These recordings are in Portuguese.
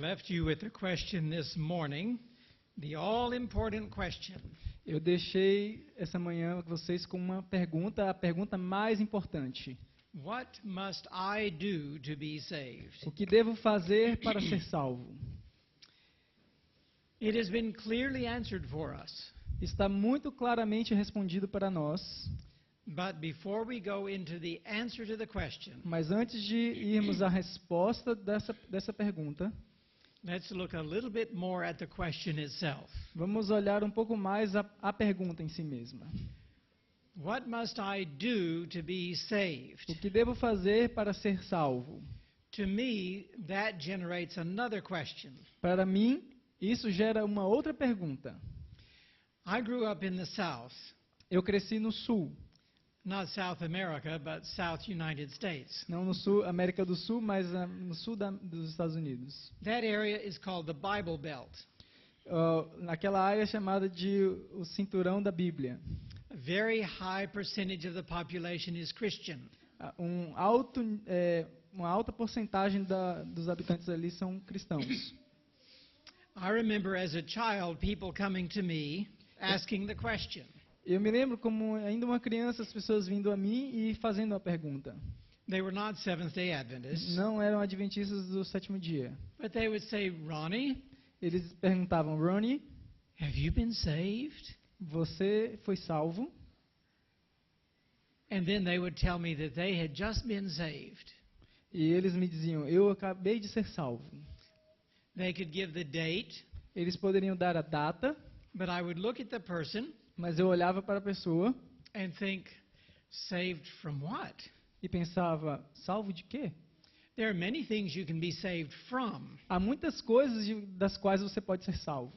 left you with a question this morning, the all-important question. Eu deixei essa manhã vocês com uma pergunta, a pergunta mais importante. What must I do to be saved? O que devo fazer para ser salvo? It has been clearly answered for us. Está muito claramente respondido para nós. But before we go into the answer to the question, Mas antes de irmos à resposta dessa pergunta, let's look a little bit more at the question itself. vamos olhar um pouco mais a pergunta em si mesma. What must I do to be O saved? que devo fazer para ser salvo? To me, that generates another question. Para mim, isso gera uma outra pergunta. I grew up in the South, Eu cresci no Sul, not South America, but South United States. não no Sul, América do Sul, mas no Sul dos Estados Unidos. That area is called the Bible Belt. Naquela área chamada de o cinturão da Bíblia. A very high percentage of the population is Christian. Uma alta porcentagem dos habitantes ali são cristãos. I remember as a child people coming to me asking the question. Eu me lembro como ainda uma criança, as pessoas vindo a mim e fazendo a pergunta. They were not Seventh-day Adventists, Não eram adventistas do sétimo dia. but they would say, Ronnie, Eles perguntavam, Ronnie, have you been saved? você foi salvo? And then they would tell me that they had just been saved. E eles me diziam, eu acabei de ser salvo. They could give the date, Eles poderiam dar a data, but I would look at the person mas eu olhava para a pessoa and think, saved from what? e pensava, salvo de quê? There are many things you can be saved from. Há muitas coisas das quais você pode ser salvo.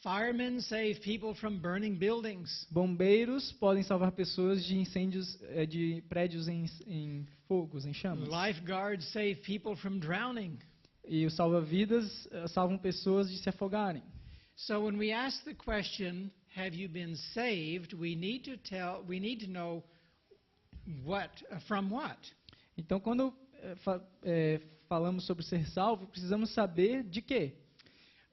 Firemen save people from burning buildings. Bombeiros podem salvar pessoas de incêndios, de prédios em fogos, em chamas. Lifeguards save people from drowning. E os salva-vidas salvam pessoas de se afogarem. So when we ask the question, have you been saved? We need to know from what? Então, quando falamos sobre ser salvo, precisamos saber de quê.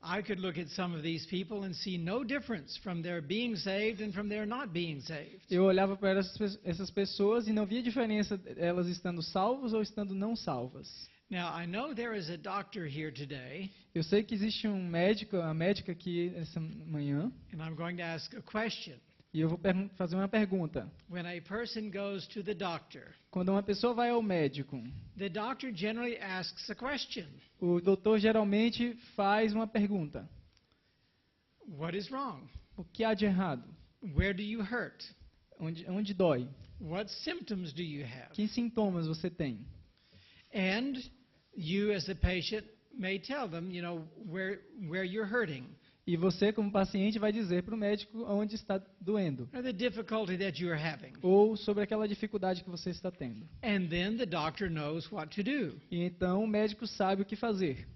I could look at some of these people and see no difference from their being saved and from their not being saved. Eu olhava para essas pessoas e não via diferença elas estando salvas ou estando não salvas. Now, I know there is a doctor here today, Eu sei que existe um médico, uma médica aqui essa manhã, and I'm going to ask a question. e eu vou fazer uma pergunta. When a person goes to the doctor, Quando uma pessoa vai ao médico, the doctor generally asks a question. o doutor geralmente faz uma pergunta. What is wrong? O que há de errado? Where do you hurt? Onde dói? What symptoms do you have? Que sintomas você tem? And you, as the patient, may tell them, where you're hurting, E você, como paciente, vai dizer para o médico onde está doendo. or the difficulty that you're having. Ou sobre aquela dificuldade que você está tendo. And then the doctor knows what to do. E então o médico sabe o que fazer.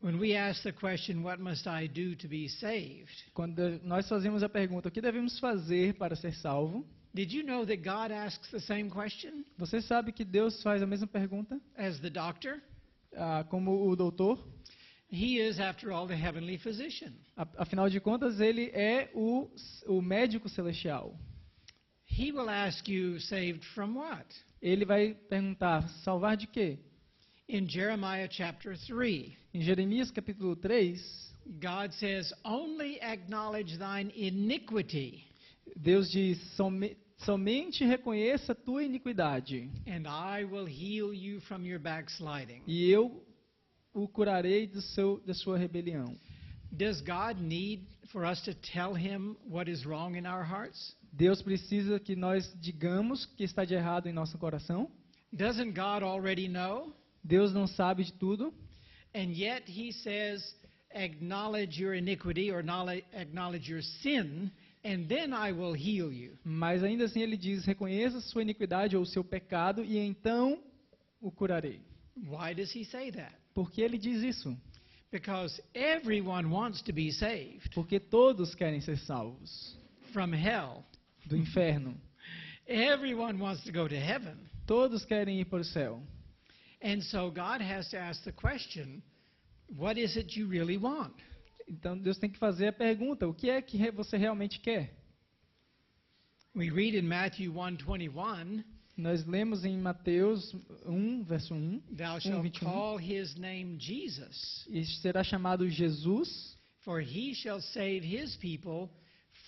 When we ask the question, what must I do to be saved? Quando nós fazemos a pergunta, o que devemos fazer para ser salvo? Did you know that God asks the same question Você sabe que Deus faz a mesma pergunta? as the doctor? Como o doutor? He is, after all, the heavenly physician. Afinal de contas, ele é o médico celestial. He will ask you, saved from what? Ele vai perguntar, salvar de quê? In Jeremiah chapter 3, Em Jeremias capítulo 3, God says, only acknowledge thine iniquity, Deus diz, somente reconheça a tua iniquidade, and I will heal you from your backsliding. e eu o curarei da sua rebelião. Does God need for us to tell him what is wrong in our hearts? Deus precisa que nós digamos que está de errado em nosso coração? Doesn't God already know? Deus não sabe de tudo? And yet he says, acknowledge your iniquity or acknowledge your sin, and then I will heal you. Mas ainda assim ele diz, reconheça sua iniquidade ou seu pecado e então o curarei. Why does he say that? Por que ele diz isso? Because everyone wants to be saved Porque todos querem ser salvos from hell. do inferno. Everyone wants to go to heaven. Todos querem ir para o céu. And so God has to ask the question, what is it you really want? Então Deus tem que fazer a pergunta: o que é que você realmente quer? We read in Matthew 1:21, Nós lemos em Mateus 1, verso 1, thou shalt 21, call his name Jesus, e será chamado Jesus, for he shall save his people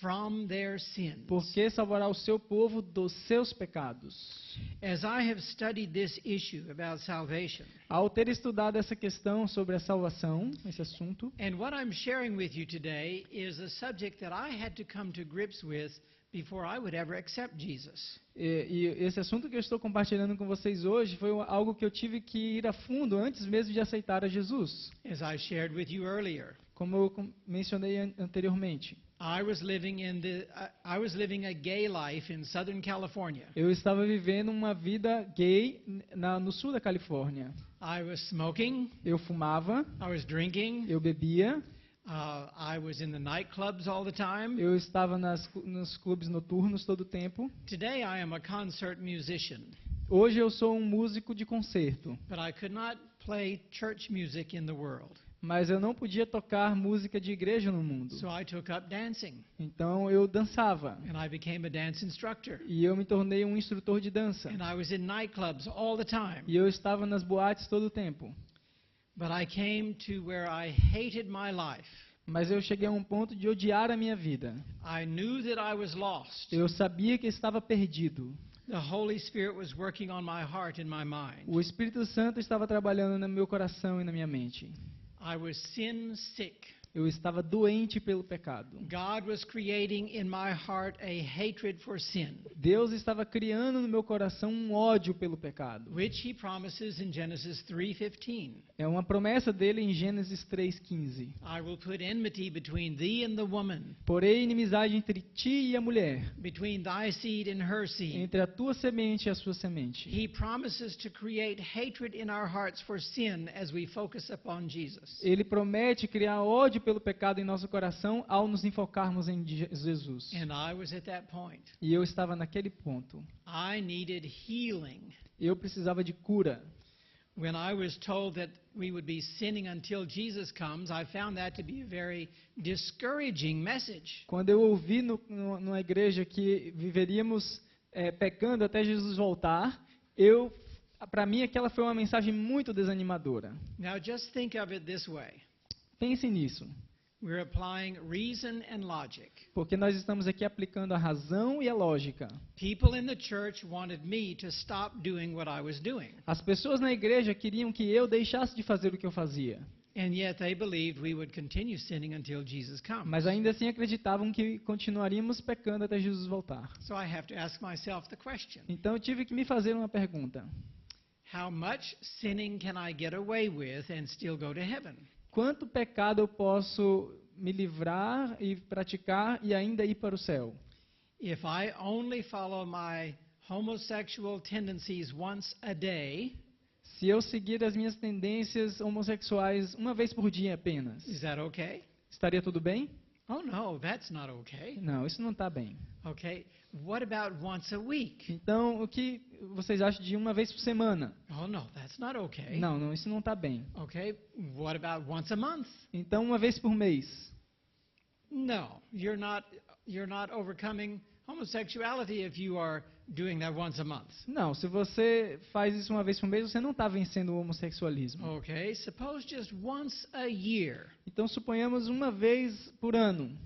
from their sins. porque salvará o seu povo dos seus pecados. As I have studied this issue about salvation, Ao ter estudado essa questão sobre a salvação, esse assunto, and what I'm sharing with you today is a subject that I had to come to grips with before I would ever accept Jesus. e esse assunto que eu estou compartilhando com vocês hoje foi algo que eu tive que ir a fundo antes mesmo de aceitar a Jesus. As I shared with you earlier, Como eu mencionei anteriormente, I was living a gay life in Southern California. eu estava vivendo uma vida gay no sul da Califórnia. I was smoking, Eu fumava, I was drinking, eu bebia, I was in the nightclubs all the time. eu estava nos clubes noturnos todo o tempo. Today I am a concert musician, Hoje eu sou um músico de concerto, but I could not play church music in the world. mas eu não podia tocar música de igreja no mundo. So I took up dancing, Então eu dançava and I became a dance instructor. e eu me tornei um instrutor de dança. And I was in nightclubs all the time. E eu estava nas boates todo o tempo. But I came to where I hated my life. Mas eu cheguei a um ponto de odiar a minha vida. I knew that I was lost. Eu sabia que estava perdido. The Holy Spirit was working on my heart and my mind. O Espírito Santo estava trabalhando no meu coração e na minha mente. I was sin sick. Eu estava doente pelo pecado. God was creating in my heart a hatred for sin, Deus estava criando no meu coração um ódio pelo pecado. which he promises in Genesis 3:15. É uma promessa dele em Gênesis 3:15. I will put enmity between thee and the woman, Porém, inimizade entre ti e a mulher, between thy seed and her seed. entre a tua semente e a sua semente. He promises to create hatred in our hearts for sin as we focus upon Jesus. Ele promete criar ódio pelo pecado em nosso coração ao nos enfocarmos em Jesus. And I was at that point. E eu estava naquele ponto. I needed healing. Eu precisava de cura. When I was told that we would be sinning until Jesus comes, I found that to be a very discouraging message. Quando eu ouvi numa igreja que viveríamos pecando até Jesus voltar, para mim aquela foi uma mensagem muito desanimadora. Now just think of it this way. Pense nisso, We're applying reason and logic. porque nós estamos aqui aplicando a razão e a lógica. People in the church wanted me to stop doing what I was doing, As pessoas na igreja queriam que eu deixasse de fazer o que eu fazia, and yet they believed we would continue sinning until Jesus comes. mas ainda assim acreditavam que continuaríamos pecando até Jesus voltar. So I have to ask myself the question, Então eu tive que me fazer uma pergunta: how much sinning can I get away with and still go to heaven? quanto pecado eu posso me livrar e praticar e ainda ir para o céu? If I only follow my homosexual tendencies once a day, Se eu seguir as minhas tendências homossexuais uma vez por dia apenas, is that okay? estaria tudo bem? Oh no, that's not okay. Não, isso não está bem. Okay, what about once a week? Então, o que vocês acham de uma vez por semana? Oh no, that's not okay. Não, isso não está bem. Okay, what about once a month? Então, uma vez por mês? No, you're not overcoming homosexuality if you are doing that once a month. Não, se você faz isso uma vez por mês, você não está vencendo o homossexualismo. Okay, suppose just once a year. Então, suponhamos uma vez por ano.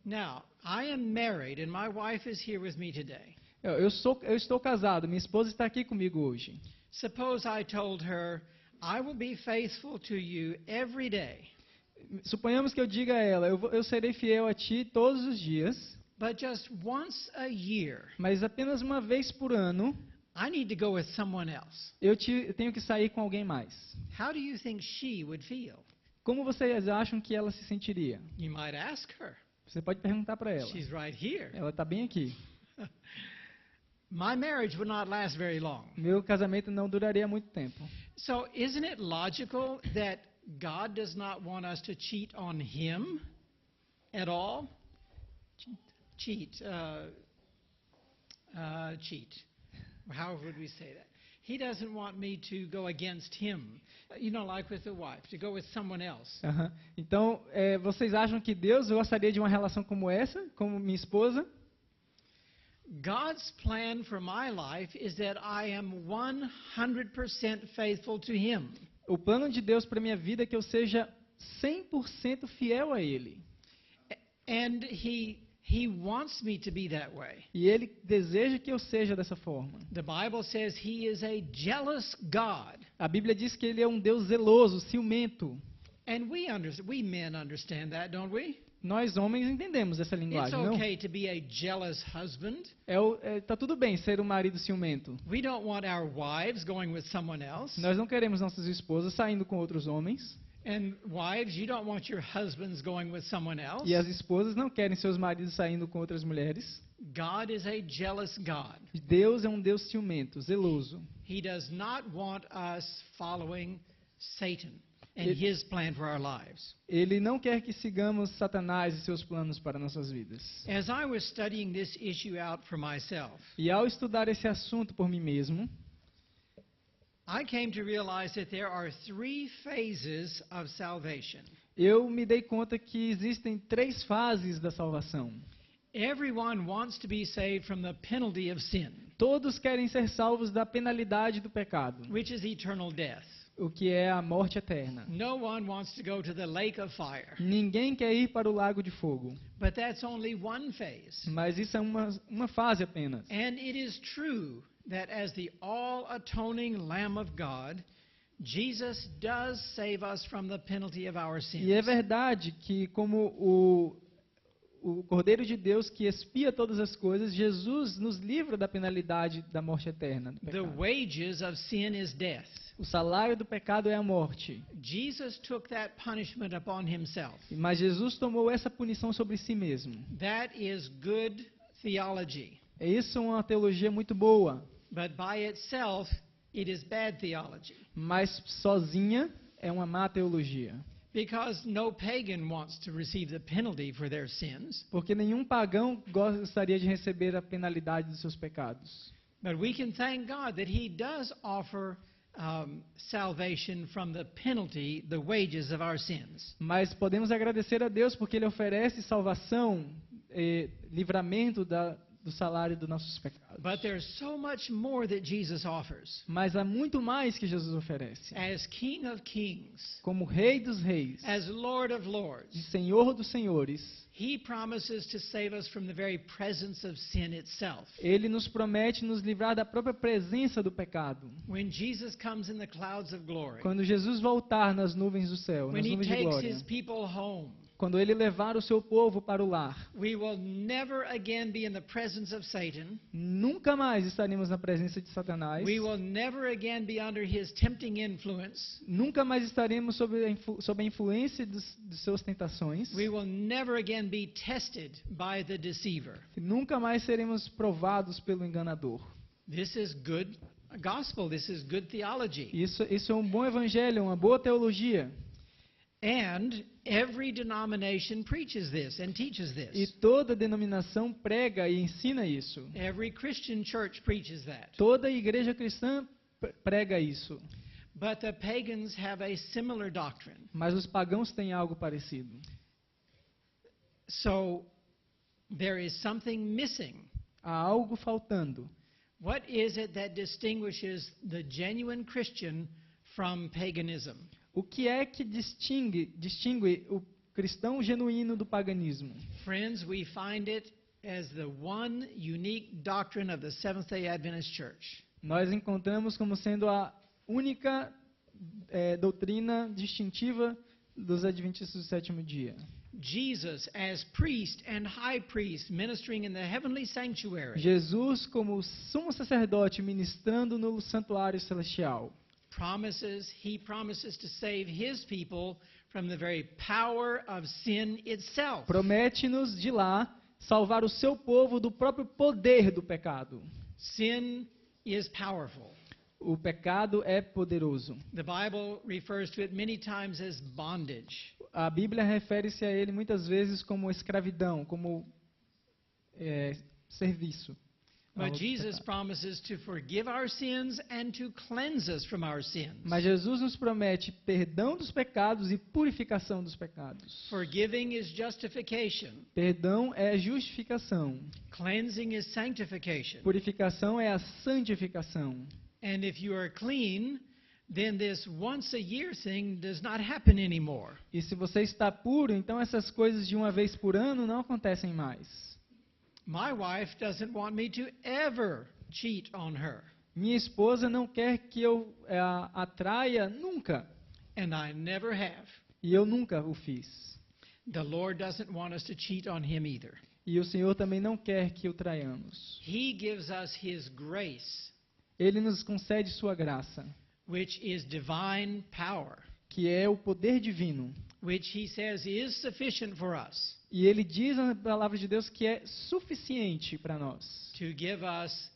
Now, I am married and my wife is here with me today. Eu estou casado, minha esposa está aqui comigo hoje. Suppose I told her, I will be faithful to you every day, Suponhamos que eu diga a ela, eu serei fiel a ti todos os dias, but just once a year, mas apenas uma vez por ano, I need to go with someone else. eu tenho que sair com alguém mais. How do you think she would feel? Como vocês acham que ela se sentiria? You might ask her. Você pode perguntar para ela. She's right here. Ela está bem aqui. My marriage would not last very long. Meu casamento não duraria muito tempo. So, isn't it logical that God does not want us to cheat on Him at all? Cheat. Cheat. How would we say that? He doesn't want me to go against him, like with the wife, to go with someone else. Aham. Então, vocês acham que Deus gostaria de uma relação como essa, como minha esposa? God's plan for my life is that I am 100% faithful to him. O plano de Deus para minha vida é que eu seja 100% fiel a Ele. And he wants me to be that way. E Ele deseja que eu seja dessa forma. The Bible says he is a jealous God. A Bíblia diz que Ele é um Deus zeloso, ciumento. And we men understand that, don't we? Nós homens entendemos essa It's linguagem, não? okay to be a jealous husband. Tá tudo bem ser um marido ciumento. We don't want our wives going with someone else. Nós não queremos nossas esposas saindo com outros homens. And wives, you don't want your husbands going with someone else. E as esposas não querem seus maridos saindo com outras mulheres. God is a jealous God. Deus é um Deus ciumento, zeloso. He does not want us following Satan and his plan for our lives. Ele não quer que sigamos Satanás e seus planos para nossas vidas. As I was studying this issue out for myself, E ao estudar esse assunto por mim mesmo, I came to realize that there are 3 phases of salvation. eu me dei conta que existem 3 fases da salvação. Everyone wants to be saved from the penalty of sin, Todos querem ser salvos da penalidade do pecado, which is eternal death. o que é a morte eterna. No one wants to go to the lake of fire. Ninguém quer ir para o lago de fogo, But that's only one phase. mas isso é uma fase apenas. And it is true that as the all-atoning Lamb of God, Jesus does save us from the penalty of our sins. E é verdade que, como o Cordeiro de Deus que expia todas as coisas, Jesus nos livra da penalidade da morte eterna. Do The pecado. wages of sin is death. O salário do pecado é a morte. Jesus took that punishment upon himself. Mas Jesus tomou essa punição sobre si mesmo. That is good theology. Isso é uma teologia muito boa, But by itself, it is bad theology. mas sozinha é uma má teologia. Because no pagan wants to receive the penalty for their sins. Porque nenhum pagão gostaria de receber a penalidade dos seus pecados. But we can thank God that he does offer salvation from the penalty, the wages of our sins. Mas podemos agradecer a Deus porque Ele oferece salvação, livramento do salário dos nossos pecados. But there's so much more that Jesus offers. Mas há muito mais que Jesus oferece. As King of Kings, Como Rei dos Reis as Lord of e Lords, Senhor dos Senhores, he promises to save us from the very presence of sin itself. Ele nos promete nos livrar da própria presença do pecado. When Jesus comes in the clouds of glory, Quando Jesus voltar nas nuvens do céu, when nas he nuvens de takes glória, his people home, quando Ele levar o seu povo para o lar, we will never again be in the presence of Satan. nunca mais estaremos na presença de Satanás. We will never again be under his tempting influence. Nunca mais estaremos sob a influência de suas tentações. We will never again be tested by the deceiver. Nunca mais seremos provados pelo enganador. This is good gospel. This is good theology. Isso é um bom evangelho, uma boa teologia. And every denomination preaches this and teaches E this. toda denominação prega e ensina isso. Every Christian church preaches that. Toda igreja cristã prega isso. But the pagans have a similar doctrine. Mas os pagãos têm algo parecido. So there is something missing. Há algo faltando. What is it that distinguishes the genuine Christian from paganism? O que é que distingue o cristão genuíno do paganismo? Friends, we find it as the one unique doctrine of the Seventh-day Adventist Church. Nós encontramos como sendo a única doutrina distintiva dos adventistas do sétimo dia. Jesus as priest and high priest ministering in the heavenly sanctuary. Jesus como sumo sacerdote ministrando no santuário celestial. He promises to save his people from the very power of sin itself. Promete-nos de lá salvar o seu povo do próprio poder do pecado. Sin is powerful. O pecado é poderoso. The Bible refers to it many times as bondage. A Bíblia refere-se a ele muitas vezes como escravidão, como serviço. But outro Jesus pecado. promises to forgive our sins and to cleanse us from our sins. Mas Jesus nos promete perdão dos pecados e purificação dos pecados. Forgiving is justification. Perdão é justificação. Cleansing is sanctification. Purificação é a santificação. And if you are clean, then this once a year thing does not happen anymore. E se você está puro, então essas coisas de uma vez por ano não acontecem mais. My wife doesn't want me to ever cheat on her, Minha esposa não quer que eu a atraia nunca. and I never have. E eu nunca o fiz. The Lord doesn't want us to cheat on him either. E o Senhor também não quer que o traiamos. He gives us his grace, Ele nos concede sua graça, which is divine power, que é o poder divino. which he says is sufficient for us E ele diz na palavra de Deus que é suficiente para nós, to give us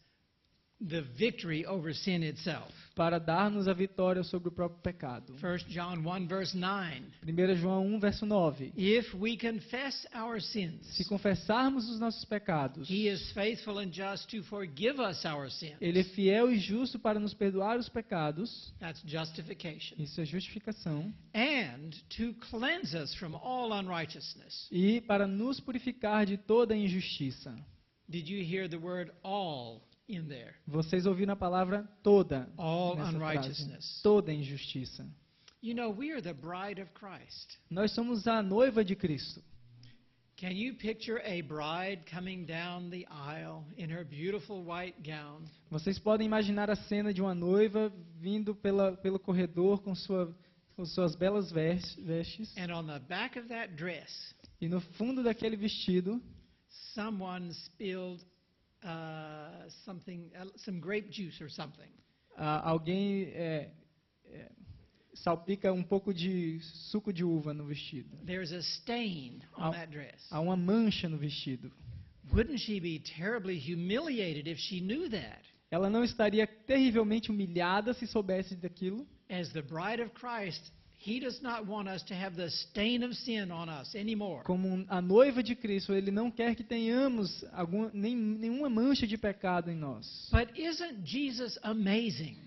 the victory over sin itself. para dar-nos a vitória sobre o próprio pecado. 1 John 1 verse 9. 1 João 1, verso 9. If we confess our sins, Se confessarmos os nossos pecados, he is faithful and just to forgive us our sins. Ele é fiel e justo para nos perdoar os pecados. That's justification. Isso é justificação. And to cleanse us from all unrighteousness. E para nos purificar de toda injustiça. Did you hear the word all in there? Vocês ouviram a palavra toda All nessa frase. unrighteousness. Toda injustiça. You know, we are the bride of Christ. Nós somos a noiva de Cristo. Can you picture a bride coming down the aisle in her beautiful white gown? Vocês podem imaginar a cena de uma noiva vindo pelo corredor com suas belas vestes. And on the back of that dress, E no fundo daquele vestido, someone spilled some grape juice or something. alguém salpica um pouco de suco de uva no vestido. There's a stain on that dress. Há uma mancha no vestido. Wouldn't she be terribly humiliated if she knew that? Ela não estaria terrivelmente humilhada se soubesse daquilo? As the bride of Christ, he does not want us to have the stain of sin on us anymore. Como a noiva de Cristo, ele não quer que tenhamos nenhuma mancha de pecado em nós. But isn't Jesus amazing?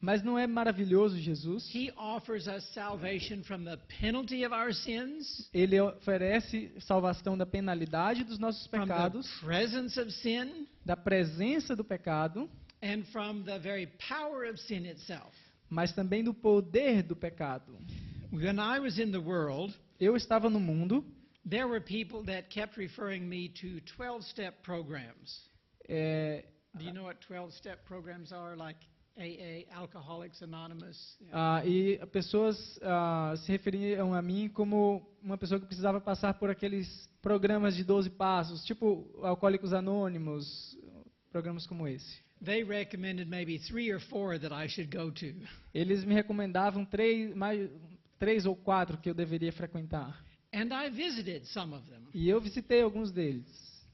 Mas não é maravilhoso Jesus? He offers us salvation from the penalty of our sins, Ele oferece salvação da penalidade dos nossos from the pecados, presence of sin, da presença do pecado, and from the very power of sin itself. mas também do poder do pecado. When I was in the world, Eu estava no mundo, there were people that kept referring me to 12-step programs. Do you know what 12-step programs are? Like AA, Alcoholics Anonymous. e pessoas se referiam a mim como uma pessoa que precisava passar por aqueles programas de 12 passos, tipo Alcoólicos Anônimos, programas como esse. They recommended maybe 3 or 4 that I should go to. Eles me recomendavam três ou quatro que eu deveria frequentar. And I visited some of them. E eu visitei alguns deles.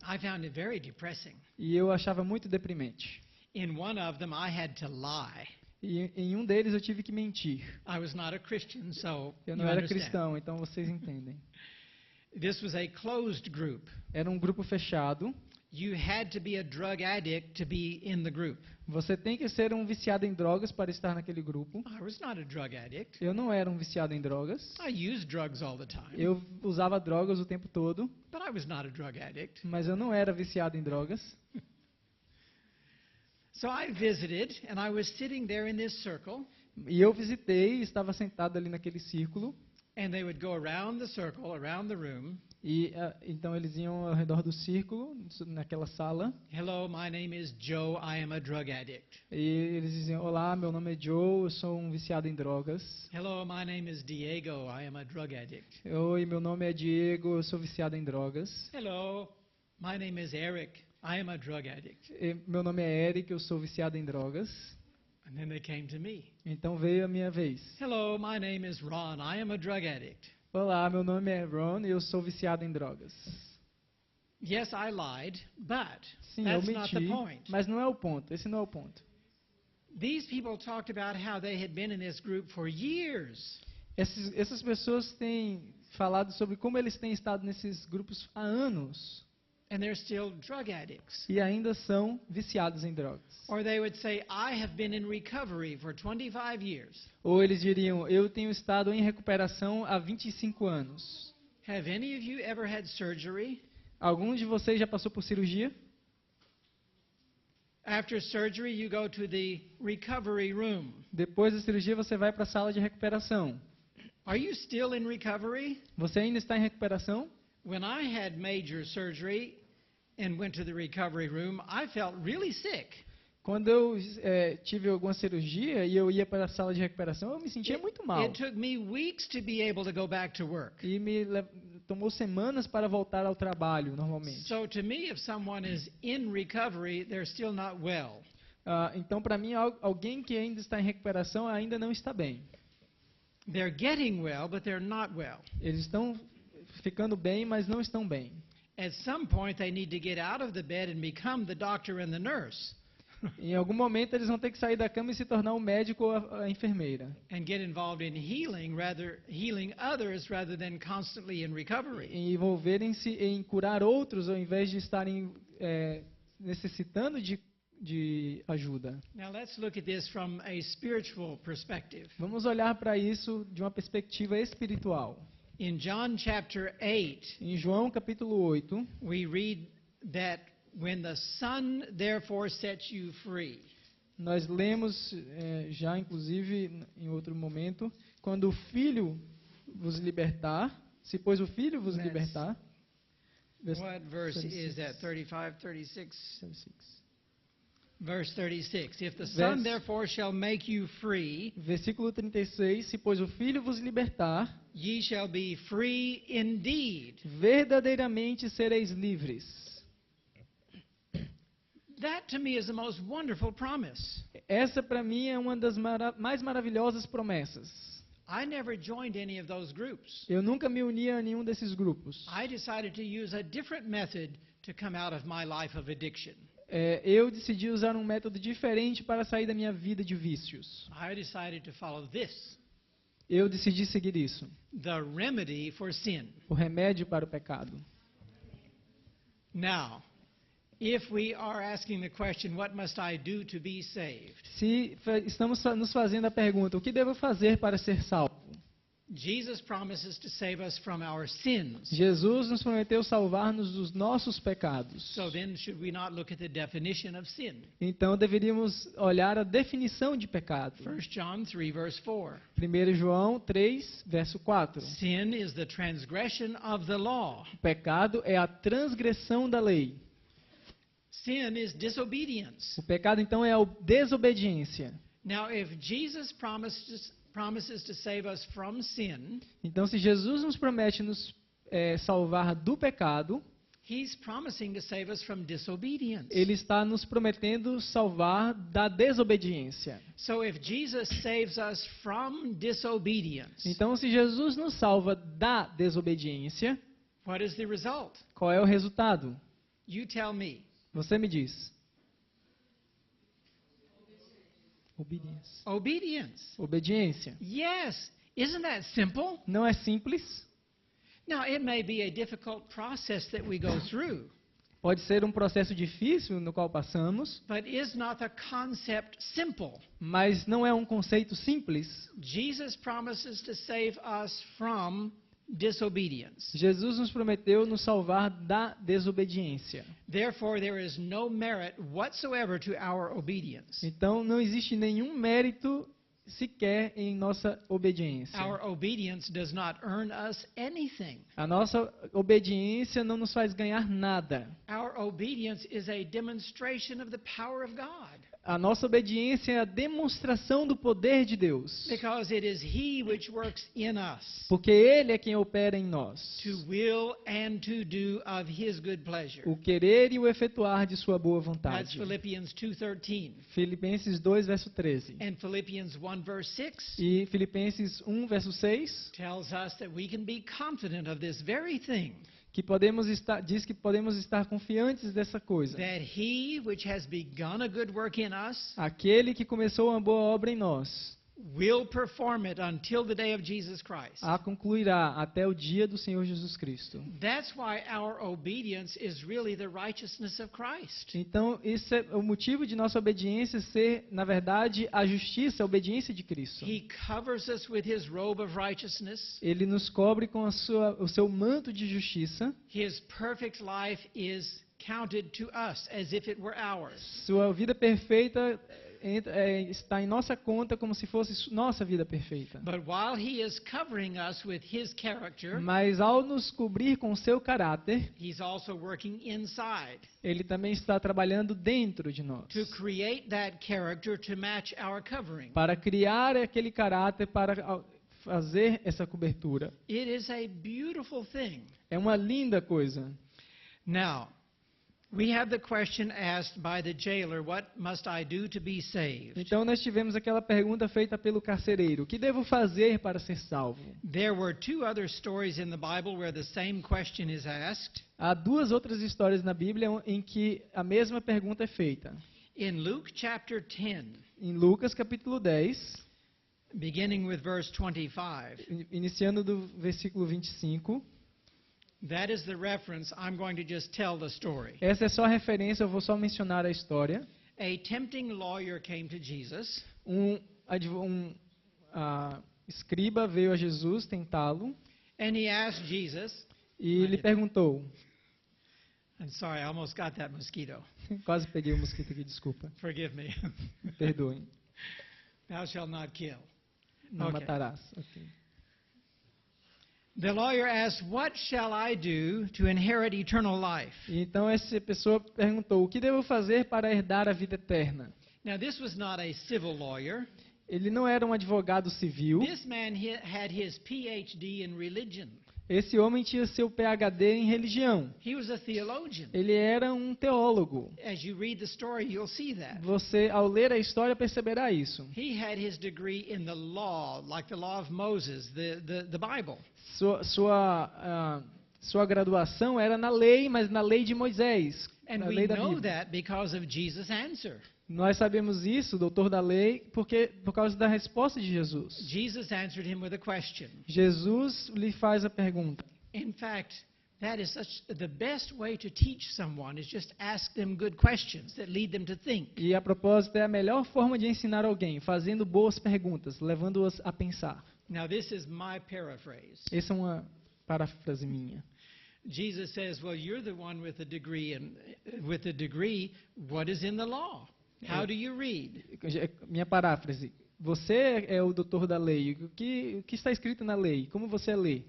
I found it very depressing. E eu achava muito deprimente. In one of them, I had to lie. E em um deles eu tive que mentir. I was not a Christian, so Eu you não era understand. cristão, então vocês entendem. This was a closed group. Era um grupo fechado. You had to be a drug addict to be in the group. Você tem que ser um viciado em drogas para estar naquele grupo. I was not a drug addict. Eu não era um viciado em drogas. I used drugs all the time, Eu usava drogas o tempo todo, but I was not a drug addict. mas eu não era viciado em drogas. So I visited, and I was sitting there in this circle, E eu visitei, estava sentado ali naquele círculo. and they would go around the circle, around the room. E então eles iam ao redor do círculo, naquela sala. Hello, my name is Joe. I am a drug addict. E eles diziam: olá, meu nome é Joe, eu sou um viciado em drogas. Hello, my name is Diego. I am a drug addict. Oi, meu nome é Diego, eu sou viciado em drogas. Hello, my name is Eric. I am a drug addict. E meu nome é Eric, eu sou viciado em drogas. And then they came to me. Então veio a minha vez. Hello, my name is Ron. I am a drug addict. Olá, meu nome é Ron e eu sou viciado em drogas. Yes, I lied, but Sim, eu that's not the menti, point. mas não é o ponto. Esse não é o ponto. These people talked about how they had been in this group for years. Essas pessoas têm falado sobre como eles têm estado nesses grupos há anos. and they're still drug addicts. e ainda são viciados em drogas. Or they would say, I have been in recovery for 25 years. Ou eles diriam, eu tenho estado em recuperação há 25 anos. Have any of you ever had surgery? Algum de vocês já passou por cirurgia? After surgery, you go to the recovery room. Depois da cirurgia você vai para a sala de recuperação. Are you still in recovery? Você ainda está em recuperação? When I had major surgery and went to the recovery room, I felt really sick. Quando eu tive alguma cirurgia e eu ia para a sala de recuperação, eu me sentia muito mal. It took me weeks to be able to go back to work. E tomou semanas para voltar ao trabalho, normalmente. So to me, if someone is in recovery, they're still not well. Então, para mim, alguém que ainda está em recuperação ainda não está bem. They're getting well, but they're not well. Eles estão ficando bem, mas não estão bem. At some point, they need to get out of the bed and become the doctor and the nurse. Em algum momento, eles vão ter que sair da cama e se tornar o médico ou a enfermeira. And get involved in healing others rather than constantly in recovery. E envolverem-se em curar outros ao invés de estarem necessitando de ajuda. Now let's look at this from a spiritual perspective. Vamos olhar para isso de uma perspectiva espiritual. In John chapter 8, Em João capítulo 8, we read that when the Son therefore sets you free. nós lemos já inclusive em outro momento, quando o Filho vos libertar, se pois o Filho vos That's- libertar. What verse is that? 35, 36? Verse 36. If the Son Vers- therefore shall make you free, Versículo 36, se pois o Filho vos libertar, ye shall be free indeed. verdadeiramente sereis livres. That to me is the most wonderful promise. Essa para mim é uma das mais maravilhosas promessas. I never joined any of those groups. Eu nunca me uni a nenhum desses grupos. I decided to use a different method to come out of my life of addiction. Eu decidi usar um método diferente para sair da minha vida de vícios. I decided to follow this, Eu decidi seguir isso. the remedy for sin. O remédio para o pecado. Now, if we are asking the question, what must I do to be saved? Se estamos nos fazendo a pergunta, o que devo fazer para ser salvo? Jesus promises to save us from our sins. Jesus nos prometeu salvar-nos dos nossos pecados. So then, should we not look at the definition of sin? Então deveríamos olhar a definição de pecado. 1 John 3, verse 4. 1 João 3, verso 4. Sin is the transgression of the law. O pecado é a transgressão da lei. Sin is disobedience. O pecado, então, é a desobediência. Now, if Jesus promises to save us from sin, Então, se Jesus nos promete nos salvar do pecado, He's promising to save us from disobedience. Ele está nos prometendo salvar da desobediência. So if Jesus saves us from disobedience, Então, se Jesus nos salva da desobediência, what is the result? qual é o resultado? You tell me. Você me diz. Obediência. Obedience. Obediência. Yes. Isn't that simple? Não é simples. Now, it may be a difficult process that we go through, Pode ser um processo difícil no qual passamos, but is not the concept simple? mas não é um conceito simples. Jesus promises to save us from disobedience. Jesus nos prometeu nos salvar da desobediência. Therefore, there is no merit whatsoever to our obedience. Então, não existe nenhum mérito sequer em nossa obediência. Our obedience does not earn us anything. A nossa obediência não nos faz ganhar nada. Our obedience is a demonstration of the power of God. A nossa obediência é a demonstração do poder de Deus. Because it is He which works in us Porque Ele é quem opera em nós. to will and to do of His good pleasure. O querer e o efetuar de sua boa That's vontade. Philippians 2:13. Filipenses 2, verso 13. And Philippians 1 verse 6 E Filipenses 1, verso 6, tells us that we can be confident of this very thing, que diz que podemos estar confiantes dessa coisa. that He which has begun a good work in us Aquele que começou uma boa obra em nós will perform it until the day of Jesus Christ. A concluirá até o dia do Senhor Jesus Cristo. That's why our obedience is really the righteousness of Christ. Então, esse é o motivo de nossa obediência ser, na verdade, a justiça, a obediência de Cristo. He covers us with his robe of righteousness. Ele nos cobre com o seu manto de justiça. His perfect life is counted to us as if it were ours. Sua vida perfeita está em nossa conta como se fosse nossa vida perfeita. But while he is covering us with his character, Mas ao nos cobrir com o seu caráter, he's also working inside ele também está trabalhando dentro de nós. to create that character to match our covering. Para criar aquele caráter, para fazer essa cobertura. It is a beautiful thing. É uma linda coisa. Now, we have the question asked by the jailer, what must I do to be saved? Então nós tivemos aquela pergunta feita pelo carcereiro: o que devo fazer para ser salvo? There were two other stories in the Bible where the same question is asked. Há duas outras histórias na Bíblia em que a mesma pergunta é feita. In Luke chapter 10, Em Lucas capítulo 10, beginning with verse 25, iniciando do versículo 25, that is the reference. I'm going to just tell the story. essa é só a referência, eu vou só mencionar a história. A tempting lawyer came to Jesus, Um escriba veio a Jesus tentá-lo and he asked Jesus, e lhe perguntou, I'm sorry, I almost got that mosquito. quase peguei o mosquito aqui, desculpa, Forgive me. perdoem, Thou shalt not kill. não Okay. matarás. Ok. The lawyer asked, what shall I do to inherit eternal life? Então essa pessoa perguntou: o que devo fazer para herdar a vida eterna? Now, this was not a civil lawyer. Ele não era um advogado civil. This man had his PhD in religion. Esse homem tinha seu PhD em religião. He was a theologian. Ele era um teólogo. As you read the story, you'll see that. Você, ao ler a história, perceberá isso. He had his degree in the law, like the law of Moses, the Bible. Sua graduação era na lei, mas na lei de Moisés, And na we lei da know Bíblia. that because of Jesus' answer. Nós sabemos isso, doutor da lei, por causa da resposta de Jesus. Jesus answered him with a question. Jesus lhe faz a pergunta. In fact, that is the best way to teach someone is just ask them good questions that lead them to think. E a propósito, é a melhor forma de ensinar alguém, fazendo boas perguntas, levando-as a pensar. Now, this is my paraphrase. Essa é uma parafrase minha. Jesus says, well, you're the one with the degree, and with the degree, what is in the law? How do you read? Minha paráfrase. Você é o doutor da lei. O que está escrito na lei? Como você lê?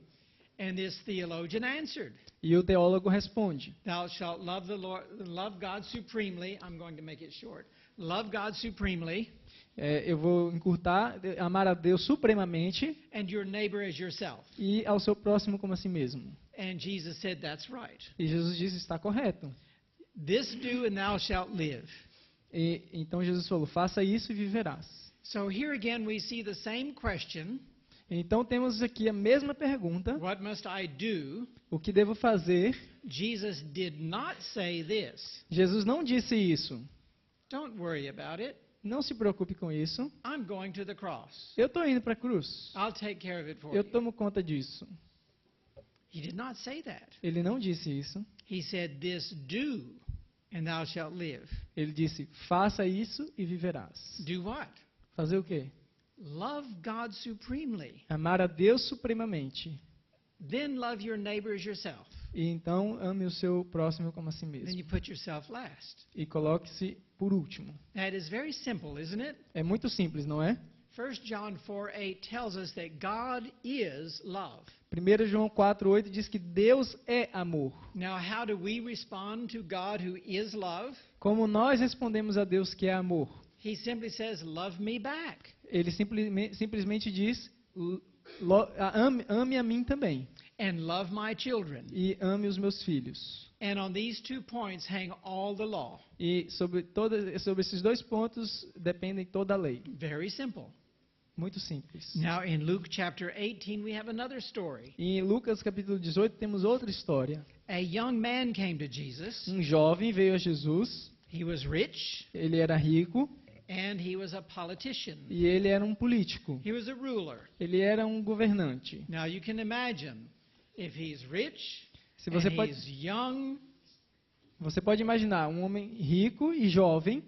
And this theologian answered, E o teólogo responde: thou shalt love the Lord, love God supremely. I'm going to make it short. Love God supremely, eu vou encurtar, amar a Deus supremamente and your neighbor as yourself. e ao seu próximo como a si mesmo. And Jesus said, that's right. E Jesus disse: está correto. This do, and thou shalt live. E então Jesus falou: faça isso e viverás. So here again we see the same question. Então temos aqui a mesma pergunta: What must I do? o que devo fazer? Jesus did not say this. Jesus não disse isso. Don't worry about it. Não se preocupe com isso. I'm going to the cross. Eu estou indo para a cruz. I'll take care of it for Eu you. tomo conta disso. He did not say that. Ele não disse isso. He said, this do, and thou shalt live. Ele disse: faça isso e viverás. Do what? Fazer o quê? Love God supremely. Amar a Deus supremamente. Then love your neighbor as yourself. E então ame o seu próximo como a si Then mesmo. you put yourself last. E coloque-se por último. That is very simple, isn't it? É muito simples, não é? 1 John 4:8 tells us that God is love. 1 João 4,8 diz que Deus é amor. Now, how do we respond to God who is love? Como nós respondemos a Deus que é amor? He simply says, love me back. Ele simplesmente diz: ame a mim também. And love my children. E ame os meus filhos. And on these 2 points hang all the law. E sobre esses 2 pontos dependem toda a lei. Very simple. Muito simples. Now, in Luke chapter 18, we have another story. Em Lucas capítulo 18 temos outra história. A young man came to Jesus. Um jovem veio a Jesus. He was rich, Ele era rico and he was a politician. E ele era um político. He was a ruler. Ele era um governante. Now you can imagine if he's rich Se você and pode, he's young você pode imaginar um homem rico e jovem.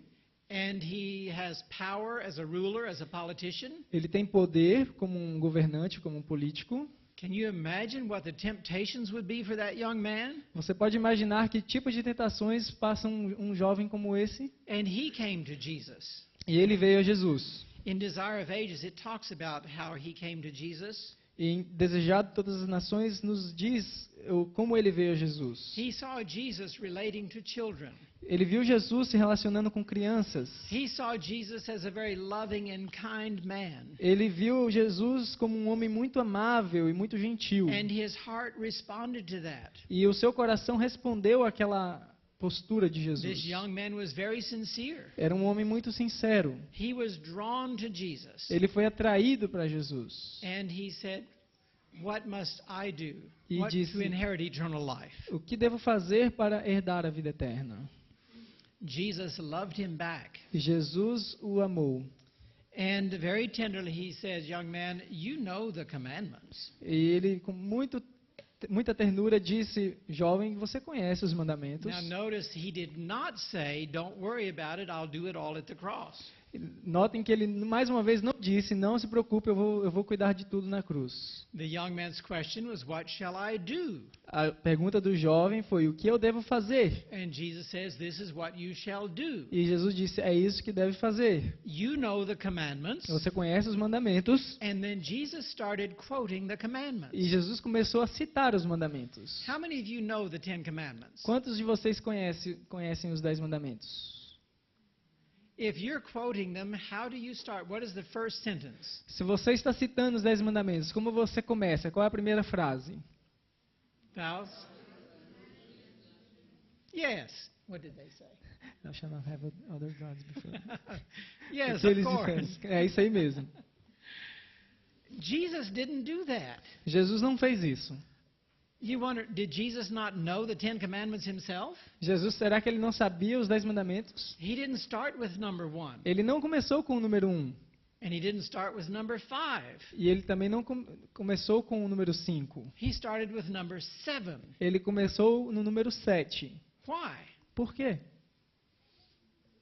and he has power as a ruler, as a politician. Ele tem poder como um governante, como um político. Can you imagine what the temptations would be for that young man? Você pode imaginar que tipo de tentações passam um jovem como esse? And he came to Jesus. E ele veio a Jesus. In Desire of Ages, it talks about how he came to Jesus. E em Desejado de Todas as Nações nos diz como ele veio a Jesus. He saw Jesus relating to children. Ele viu Jesus se relacionando com crianças. He saw Jesus as a very loving and kind man. Ele viu Jesus como um homem muito amável e muito gentil. And his heart responded to that. E o seu coração respondeu àquela postura de This Jesus. young man was very sincere. Era um homem muito sincero. He was drawn to Jesus. Ele foi atraído para Jesus. And he said, "What must I do E what disse, to inherit eternal life?" o que devo fazer para herdar a vida eterna? Jesus loved him back. E Jesus o amou. And very tenderly he says, "Young man, you know the commandments." E ele, com muita ternura, disse: jovem, você conhece os mandamentos. Now notice he did not say, "Don't worry about it, I'll do it all at the cross." Notem que ele, mais uma vez, não disse: não se preocupe, eu vou cuidar de tudo na cruz. The young man's question was, "What shall I do?" A pergunta do jovem foi: o que eu devo fazer? And Jesus says, "This is what you shall do. E Jesus disse: é isso que deve fazer. You know the commandments." Você conhece os mandamentos. And then Jesus started quoting the commandments. E Jesus começou a citar os mandamentos. How many of you know the Ten Commandments? Quantos de vocês conhecem os 10 mandamentos? If you're quoting them, how do you start? What is the first sentence? Se você está citando os 10 mandamentos, como você começa? Qual é a primeira frase? Thou? Yes. What did they say? Thou shalt not have other gods before. Yes, O que of eles course. disseram. É isso aí mesmo. Jesus didn't do that. Jesus não fez isso. You wonder, did Jesus not know the Ten Commandments himself? Jesus, será que ele não sabia os 10 mandamentos? He didn't start with number 1. Ele não começou com o número 1. And he didn't start with number 5. E ele também não começou com o número 5. He started with number 7. Ele começou no número 7. Why? Por quê?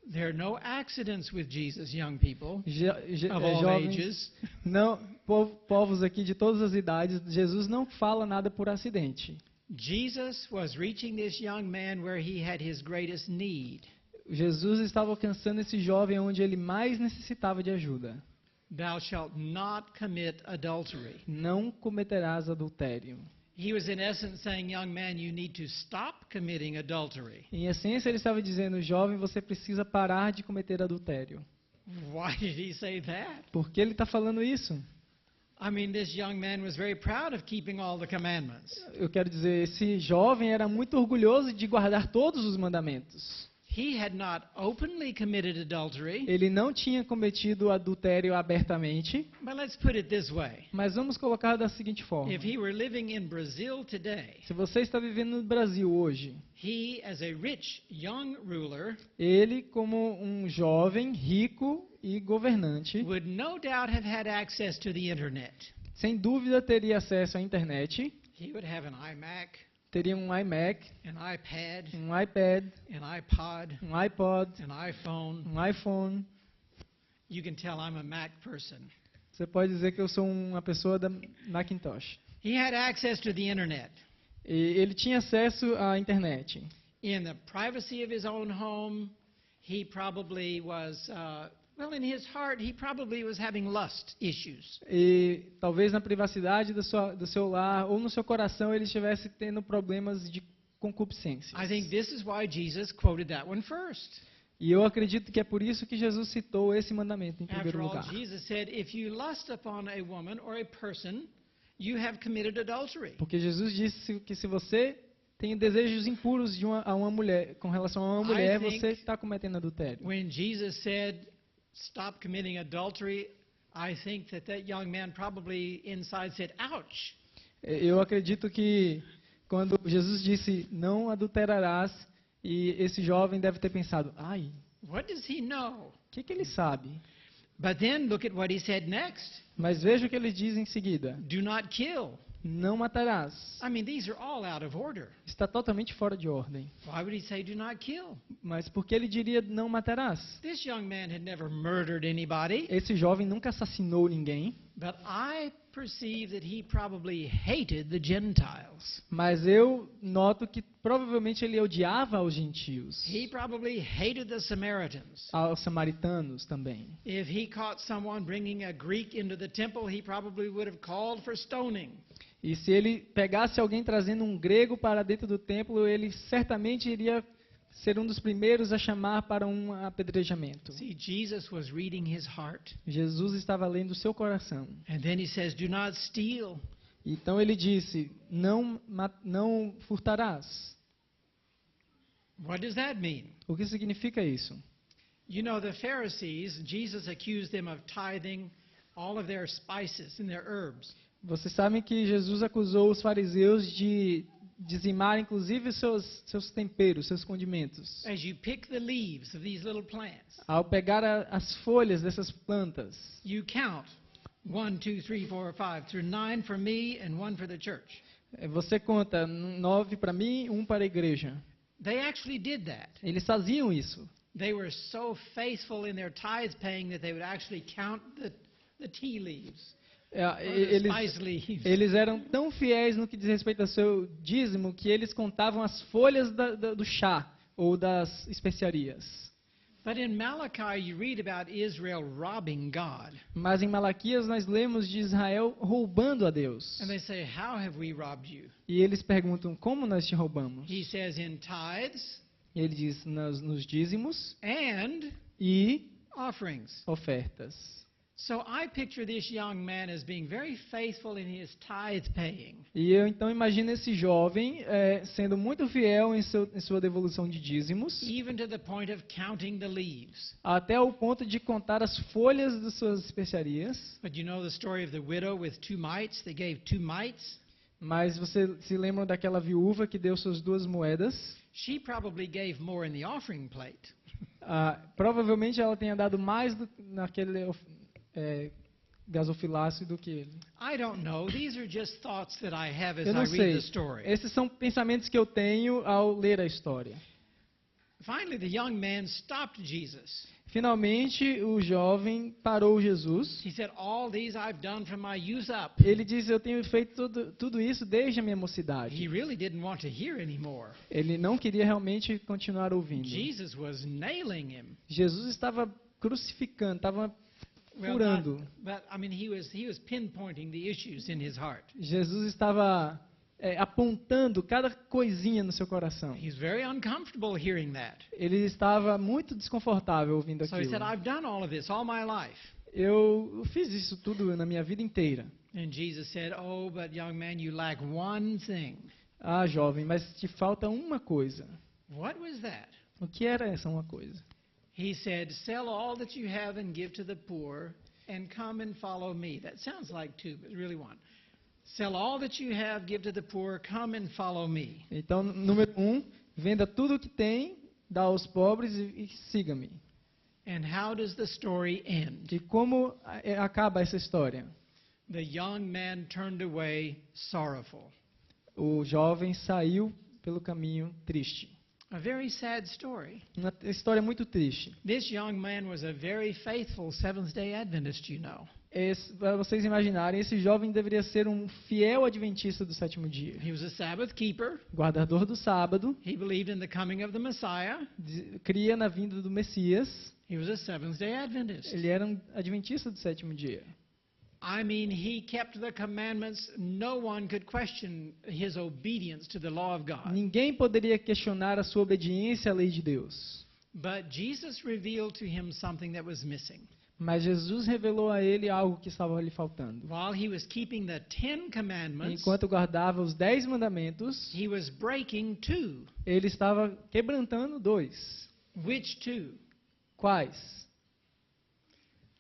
There are no accidents with Jesus, young people of all Jovens, ages. não, povos aqui de todas as idades, Jesus não fala nada por acidente. Jesus was reaching this young man where he had his greatest need. Jesus estava alcançando esse jovem onde ele mais necessitava de ajuda. Thou shalt not commit adultery. Não cometerás adultério. He was in essence saying, young man, you need to stop committing adultery. Em essência, ele estava dizendo: jovem, você precisa parar de cometer adultério. Why did he say that? Por que ele está falando isso? I mean, this young man was very proud of keeping all the commandments. Eu quero dizer, esse jovem era muito orgulhoso de guardar todos os mandamentos. He had not openly committed adultery. Ele não tinha cometido adultério abertamente. But let's put it this way. Mas vamos colocar da seguinte forma: If he were living in Brazil today, se você está vivendo no Brasil hoje, he, as a rich young ruler, ele, como um jovem rico e governante, would no doubt have had access to the internet. sem dúvida teria acesso à internet, He would have an iMac, teria um iMac, an iPad, um iPad, an iPod, um iPod, an iPhone. um iPhone. You can tell I'm a Mac person. Você pode dizer que eu sou uma pessoa da Macintosh. He had access to the internet. E ele tinha acesso à internet. In the privacy of his own home, he probably was, well, in his heart, he probably was having lust issues. E talvez na privacidade do seu lar ou no seu coração ele estivesse tendo problemas de concupiscência. I think this is why Jesus quoted that one first. E eu acredito que é por isso que Jesus citou esse mandamento em primeiro After all, lugar. Jesus said, if you lust upon a woman or a person, you have committed adultery. Porque Jesus disse que se você tem desejos impuros a uma mulher, com relação a uma mulher, think você está cometendo adultério. When Jesus said, stop committing adultery, I think that young man probably inside said, ouch. Eu acredito que quando Jesus disse não adulterarás, e esse jovem deve ter pensado: ai, What does he know? O que ele sabe? But then look at what he said next. Mas veja o que ele diz em seguida. Do not kill. Não matarás. I mean, these are all out of order. Está totalmente fora de ordem. Why would he say do not kill? Mas por que ele diria não matarás? This young man had never murdered anybody, Esse jovem nunca assassinou ninguém, but I perceive that he probably hated the Gentiles. mas eu noto que provavelmente ele odiava os gentios, He probably hated the Samaritans. aos samaritanos também. If he caught someone bringing a Greek into the temple, he probably would have called for stoning. E se ele pegasse alguém trazendo um grego para dentro do templo, ele certamente iria ser um dos primeiros a chamar para um apedrejamento. See, Jesus was reading his heart. Jesus estava lendo o seu coração. And then he says, do not steal. Então ele disse: não furtarás. What does that mean? O que significa isso? You know, the Pharisees, Jesus accused them of tithing all of their spices and their herbs. Vocês sabem que Jesus acusou os fariseus de dizimar, inclusive, seus temperos, seus condimentos. As you pick the leaves of these little plants, Ao pegar as folhas dessas plantas, you count 1, 2, 3, 4, 5 through 9 for me and 1 for the church. você conta 9 para mim, 1 para a igreja. They actually did that. Eles faziam isso. They were so faithful in their tithe paying that they would actually count the tea leaves. Or the spice leaves. Eles eram tão fiéis no que diz respeito ao seu dízimo que eles contavam as folhas do chá ou das especiarias. But in Malachi you read about Israel robbing God. Mas em Malaquias nós lemos de Israel roubando a Deus. And they say, how have we robbed you? E eles perguntam: como nós te roubamos? He says in tithes E ele diz: nos dízimos and e offerings. ofertas. So I picture this young man as being very faithful in his tithe paying. E eu então imagino esse jovem sendo muito fiel em sua devolução de dízimos, Even to the point of counting the leaves. até o ponto de contar as folhas de suas especiarias. But you know the story of the widow with 2 mites? They gave 2 mites. Mas você se lembra daquela viúva que deu suas 2 moedas? She probably gave more in the offering plate. Provavelmente ela tenha dado mais naquele gasofilácio do que ele. I don't know. These are just thoughts that I have as Eu I não read sei. the story. Esses são pensamentos que eu tenho ao ler a história. Finally, the young man stopped Jesus. Finalmente, o jovem parou Jesus. He said, all these I've done from my youth up. Ele diz: eu tenho feito tudo isso desde a minha mocidade. He really didn't want to hear anymore. Ele não queria realmente continuar ouvindo. Jesus was nailing him. Jesus estava crucificando, estava Well, furando. but I mean, he was pinpointing the issues in his heart. Jesus estava apontando cada coisinha no seu coração. He's very uncomfortable hearing that. Ele estava muito desconfortável ouvindo So he aquilo. said, I've done all of this all my life. Eu fiz isso tudo na minha vida inteira. And Jesus said, oh, but young man, you lack one thing. Ah, jovem, mas te falta uma coisa. What was that? O que era essa uma coisa? He said, sell all that you have and give to the poor and come and follow me. That sounds like 2, but it's really 1. Sell all that you have, give to the poor, come and follow me. Então, número 1, venda tudo o que tem, dá aos pobres e siga-me. And how does the story end? E como acaba essa história? The young man turned away sorrowful. O jovem saiu pelo caminho triste. A very sad story. Uma história muito triste. This young man was a very faithful Seventh-day Adventist, you know. Para vocês imaginarem, esse jovem deveria ser um fiel adventista do sétimo dia. He was a Sabbath keeper. Guardador do sábado, He believed in the coming of the Messiah. cria na vinda do Messias. He was a Seventh-day Adventist. Ele era um adventista do sétimo dia. I mean, he kept the commandments. No one could question his obedience to the law of God. Ninguém poderia questionar a sua obediência à lei de Deus. But Jesus revealed to him something that was missing. Mas Jesus revelou a ele algo que estava lhe faltando. While he was keeping the 10 commandments, Enquanto guardava os 10 mandamentos, he was breaking 2. ele estava quebrantando 2. Which 2? Quais?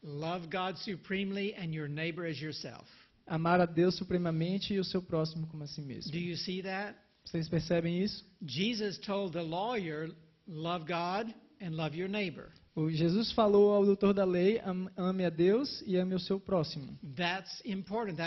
Love God supremely and your neighbor as yourself. Amar a Deus supremamente e o seu próximo como a si mesmo. Do you see that? Vocês percebem isso? Jesus told the lawyer, love God and love your neighbor. O Jesus falou ao doutor da lei, ame a Deus e ame o seu próximo. That's important.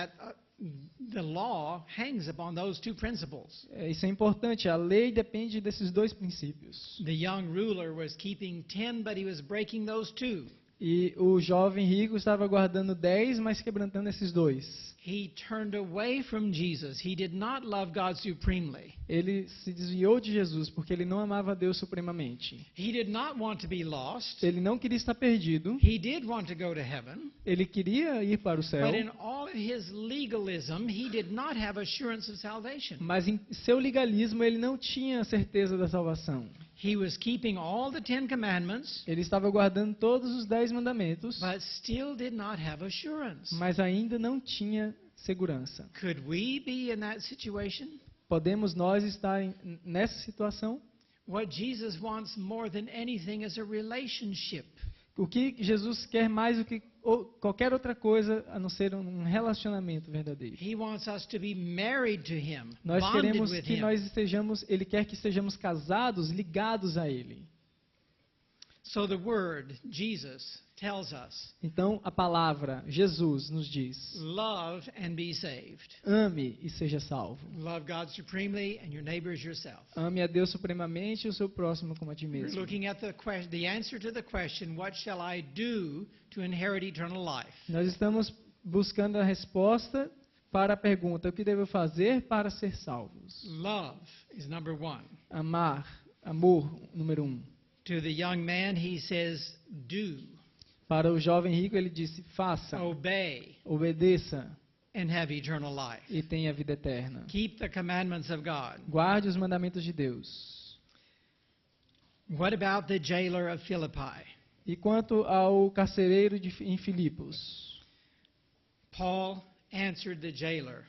The law hangs upon those two principles. Isso é importante. A lei depende desses dois princípios. The young ruler was keeping 10, but he was breaking those two. E o jovem rico estava guardando 10, mas quebrantando esses dois. He turned away from Jesus. He did not love God supremely. Ele se desviou de Jesus porque ele não amava Deus supremamente. He did not want to be lost. Ele não queria estar perdido. He did want to go to heaven. Ele queria ir para o céu. But in all of his legalism, he did not have assurance of salvation. Mas em seu legalismo ele não tinha certeza da salvação. He was keeping all the 10 commandments, Ele estava guardando todos os 10 mandamentos, but still did not have assurance. mas ainda não tinha segurança. Could we be in that situation? Podemos nós estar nessa situação? What Jesus wants more than anything is a relationship. O que Jesus quer mais do que qualquer outra coisa a não ser um relacionamento verdadeiro. He wants us to be married to him, Nós bonded queremos with que him. nós estejamos, ele quer que estejamos casados, ligados a ele. So the word, Jesus, tells us, Então a palavra Jesus nos diz: love and be saved. ame e seja salvo. Love God supremely and your neighbor as yourself. Ame a Deus supremamente e o seu próximo como a ti We're mesmo. looking at the answer to the question, what shall I do to inherit eternal life? Nós estamos buscando a resposta para a pergunta: o que devo fazer para ser salvos? Love is number one. Amor, número 1. To the young man, he says, do, Para o jovem rico ele disse: faça, obey, obedeça and have eternal life. e tenha vida eterna. Keep the commandments of God. Guarde os mandamentos de Deus. What about the jailer of Philippi? E quanto ao carcereiro em Filipos? Paul answered the jailer,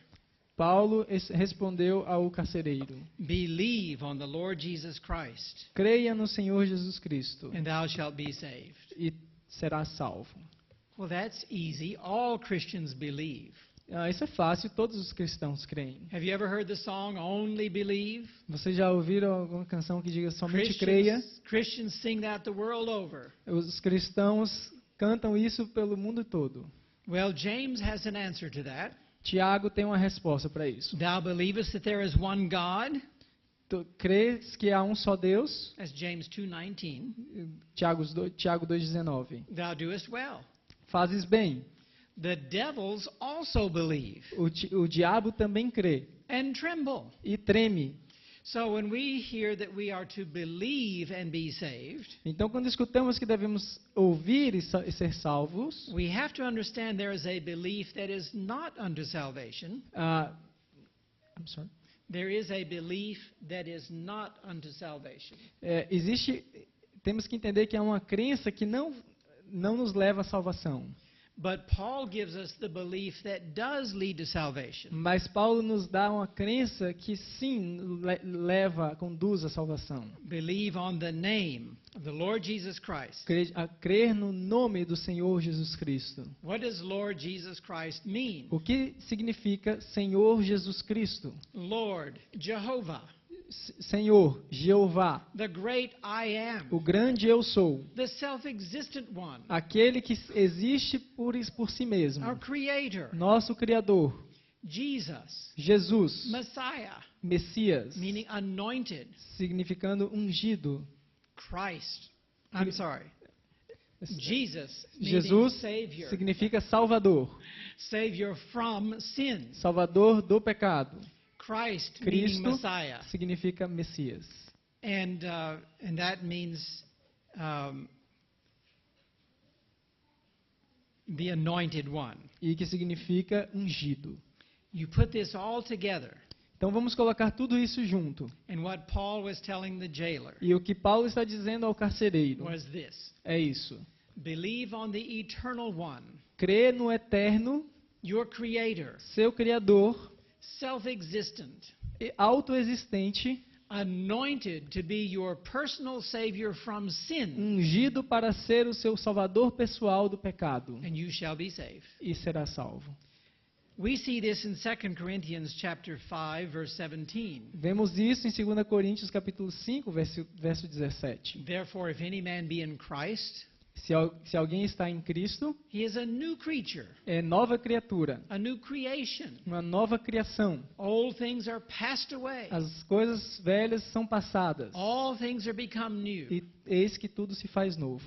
Paulo respondeu ao carcereiro: believe on the Lord Jesus Christ, creia no Senhor Jesus Cristo and thou shalt be saved. e será salvo. Well, that's easy. All Christians believe. Isso é fácil, todos os cristãos creem. Have you ever heard the song Only Believe? Vocês já ouviram alguma canção que diga somente creia? Christians sing that the world over. Os cristãos cantam isso pelo mundo todo. Well, James has an answer to that. Tiago tem uma resposta para isso. Thou believest that there is one God? Tu crês que há um só Deus? That's James 2:19. Tiago 2,19. Thou doest well. Fazes bem. The devils also believe O diabo também crê and tremble. e treme. So when we hear that we are to believe and be saved, Então, quando escutamos que devemos ouvir e ser salvos, we have to understand there is a belief that is not unto salvation. I'm sorry. There is a belief that is not unto salvation. Temos que entender que há uma crença que não nos leva à salvação. But Paul gives us the belief that does lead to salvation. Mas Paulo nos dá uma crença que sim conduz à salvação. Believe on the name of the Lord Jesus Christ. Crer no nome do Senhor Jesus Cristo. What does Lord Jesus Christ mean? O que significa Senhor Jesus Cristo? Lord, Jehovah, Senhor, Jeová, the great I am, o grande eu sou, the self-existent one, aquele que existe por si mesmo, our creator, nosso Criador, Jesus, Jesus, Messiah, Messias, meaning anointed, significando ungido, Christ, I'm sorry, Jesus, meaning Jesus Savior, significa Salvador, Savior from sin, Salvador do pecado. Christ meaning Cristo Messiah, significa Messias. and that means the anointed one. E que significa ungido. You put this all together, Então vamos colocar tudo isso junto. and what Paul was telling the jailer E o que Paulo está dizendo ao carcereiro was this: é isso. believe on the eternal one, Crê no eterno, your creator, seu Criador, self-existent, autoexistente, anointed to be your personal savior from sin, ungido para ser o seu salvador pessoal do pecado. and you shall be saved. E será salvo. We see this in 2 Corinthians chapter 5 verse 17. Vemos isso em 2 Coríntios capítulo 5, verso 17. Therefore, if any man be in Christ, Se alguém está em Cristo, he is a new creature, é nova criatura, a new creation. uma nova criação. Old things are passed away. As coisas velhas são passadas All things are become new. e eis que tudo se faz novo.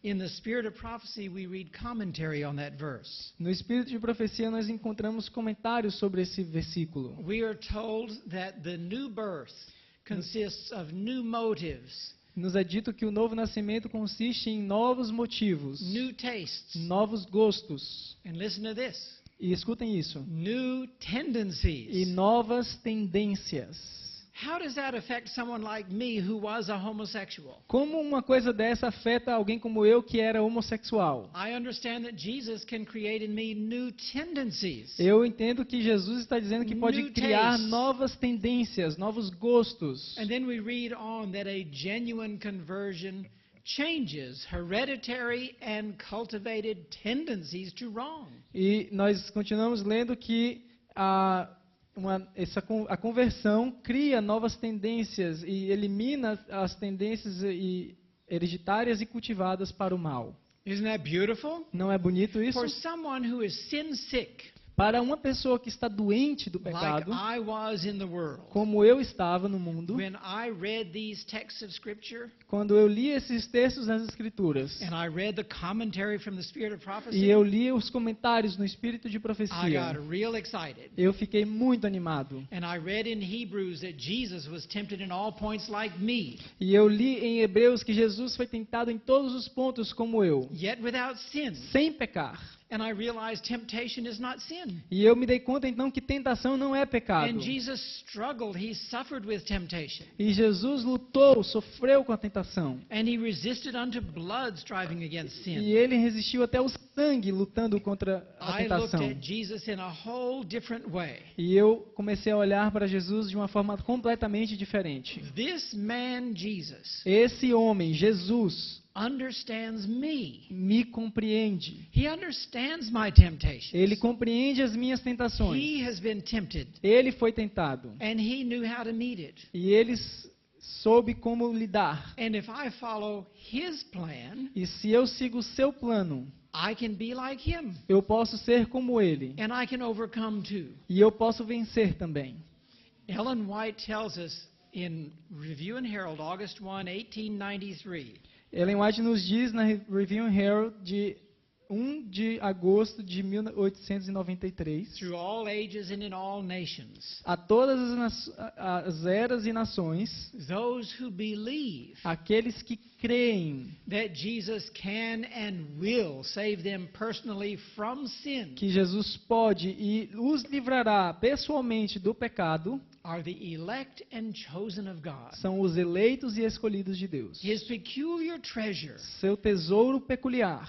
In the spirit of prophecy, we read commentary on that verse. No espírito de profecia nós encontramos comentários sobre esse versículo. We are told that the new birth consists of new motives, Nos é dito que o novo nascimento consiste em novos motivos, new tastes, novos gostos. and listen to this, E escutem isso. new E tendencies. novas tendências. How does that affect someone like me who was a homosexual? Como uma coisa dessa afeta alguém como eu que era homossexual? I understand that Jesus can create in me new tendencies. Eu entendo que Jesus está dizendo que pode New criar tastes. novas tendências, novos gostos. And then we read on that a genuine conversion changes hereditary and cultivated tendencies to wrong. E nós continuamos lendo que a conversão cria novas tendências e elimina as tendências hereditárias e cultivadas para o mal. Isn't that beautiful? Não é bonito isso? For someone who is sin sick, Para uma pessoa que está doente do like pecado, I was in the world, como eu estava no mundo, when I read these texts of Scripture quando eu li esses textos nas Escrituras and I read the commentary from the Spirit of e Prophecy, eu li os comentários no Espírito de I Profecia, got real excited. eu fiquei muito animado. And I read in Hebrews that Jesus was tempted in all points like me, E eu li em Hebreus que Jesus foi tentado em todos os pontos como eu, yet without sin. sem pecar. And I realized temptation is not sin. E eu me dei conta então que tentação não é pecado. And Jesus struggled, he suffered with temptation. E Jesus lutou, sofreu com a tentação. And he resisted unto blood, striving against E sin. ele resistiu até o sangue lutando contra a I looked tentação. at Jesus in a whole different way. E eu comecei a olhar para Jesus de uma forma completamente diferente. This man, Jesus, Esse homem, Jesus, understands me compreende. He understands my temptations. Ele compreende as minhas tentações. He has been tempted, Ele foi tentado. and he knew how to meet it. E ele soube como lidar. And if I follow his plan, E se eu sigo o seu plano, I can be like him, eu posso ser como ele. and I can overcome too. E eu posso vencer também. Ellen White tells us in Review and Herald, August 1, 1893, Ellen White nos diz na Review and Herald de 1 de agosto de 1893, through all ages and in all nations, a todas as eras e nações, those who believe aqueles que creem that Jesus can and will save them personally from sin que Jesus pode e os livrará pessoalmente do pecado, are the elect and chosen of God, são os eleitos e escolhidos de Deus. his peculiar treasure. Seu tesouro peculiar.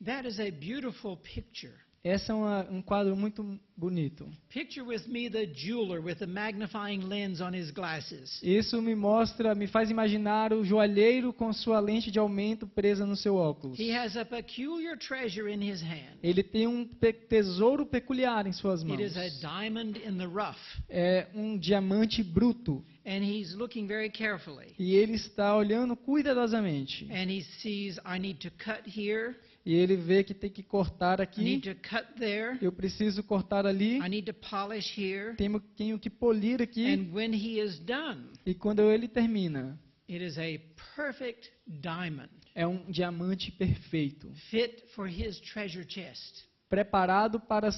That is a beautiful picture. Esse é um quadro muito bonito. Picture with me the jeweler with the magnifying lens on his glasses. Isso me faz imaginar o joalheiro com sua lente de aumento presa no seu óculos. He has a peculiar treasure in his hand. Ele tem um tesouro peculiar em suas It is mãos. a diamond in the rough, É um diamante bruto. and he's looking very carefully. E ele está olhando cuidadosamente. And he sees, I need to cut here, E ele vê que tem que cortar I aqui. need to cut there, Eu preciso cortar ali. I need to polish here. Tenho que polir aqui. And when he is done, E quando ele termina, it is a perfect diamond, é um diamante perfeito. fit for his treasure chest. Preparado para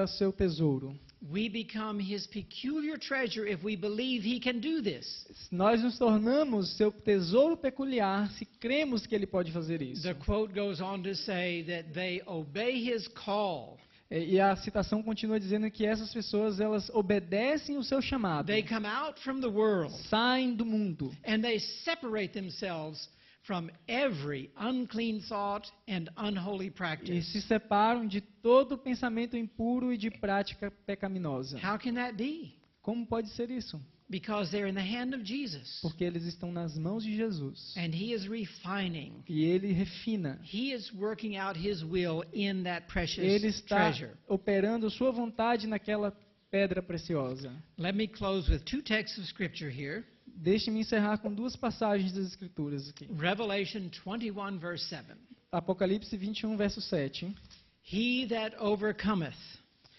seu tesouro. We become his peculiar treasure if we believe he can do this. Nós nos tornamos seu tesouro peculiar se cremos que ele pode fazer isso. The quote goes on to say that they obey his call. E a citação continua dizendo que essas pessoas elas obedecem o seu chamado. They come out from the world Saem do mundo and they separate themselves from every unclean thought and unholy e practice. se separam de todo pensamento impuro e de prática pecaminosa. How can that be? Como pode ser isso? Because they're in the hand of Jesus. Porque eles estão nas mãos de Jesus. And He is refining. E Ele refina. He is working out His will in that precious Ele está treasure. operando sua vontade naquela pedra preciosa. Let me close with two texts of Scripture here. Deixe-me encerrar com duas passagens das Escrituras aqui. Revelation 21, verse 7. Apocalipse 21, verso 7. He that overcometh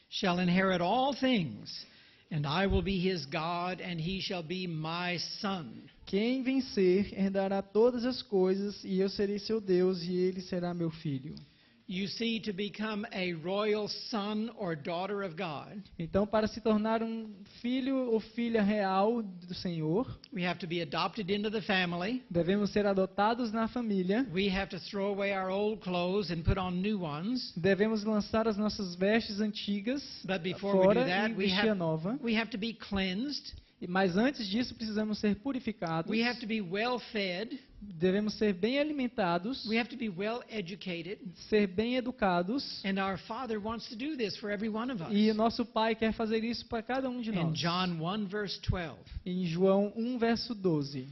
shall inherit all things, and I will be his God, and he shall be my son. Quem vencer herdará todas as coisas, e eu serei seu Deus, e ele será meu filho. You see, to become a royal son or daughter of God, Então, para se tornar um filho ou filha real do Senhor, we have to be adopted into the family. devemos ser adotados na família, We have to throw away our old clothes and put on new ones. devemos lançar as nossas vestes antigas But before we do fora that, e vestir a nova. we have to be cleansed. Mas antes disso, precisamos ser purificados, We have to be well fed. devemos ser bem alimentados, We have to be well educated. ser bem educados, And our Father wants to do this for every one of us. e o nosso Pai quer fazer isso para cada um de In nós. John 1, verse 12. Em João 1, verso 12.